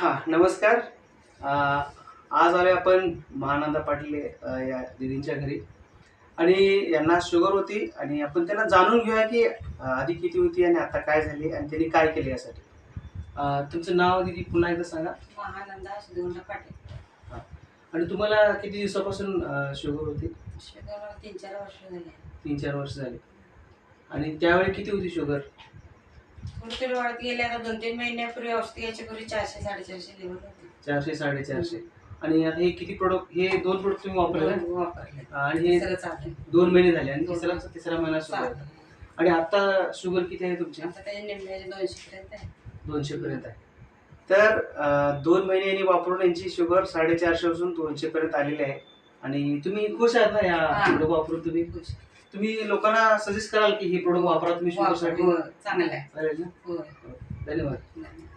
हां, नमस्कार. आज आलोय आपण महानंदा पाटील या दीदींच्या घरी आणि यांना शुगर होती आणि आपण त्यांना जाणून घेऊया, की आधी किती होती आणि आता काय झाली आणि त्यांनी काय केलं यासाठी. तुमचं नाव दीदी पुन्हा एकदा सांगा? महानंदा सुधीवंत पाटील. हां. आणि तुम्हाला किती दिवसापासून शुगर होती? शुगर 3-4 वर्ष झाली. 3-4 वर्ष झाली. आणि त्यावेळी किती होती शुगर? थोडी वाढत गेली. आता 2-3 महिन्यापूर्वी औषध घ्यायच्या पूर्वी 400-450 लेवल होती. 400-450. आणि आता हे किती प्रोडक्ट, हे 2 प्रोडक्ट तुम्ही वापरले ना? वापरले. आणि हे तिसरं चालू आहे. 2 महिने झाले आणि 2 तिसरा महिना सुरू आहे. चालू आहे. आणि आता शुगर किती आहे तुमची? आता त्याच्या निम्म्याचे 200 पर्यंत आहे. 200 पर्यंत आहे. तर 2 महिन्यांनी वापरून यांची शुगर 450 पासून 200 पर्यंत आलेली आहे. आणि तुम्ही खुश आहात ना या हां. प्रोडक्ट वापरून? खुश. तुम्ही लोकांना सजेस्ट कराल की हे प्रोडक्ट वापरा तुम्ही शुगरसाठी? हो, चांगलं आहे. चालेल ना? होय. धन्यवाद. धन्यवाद.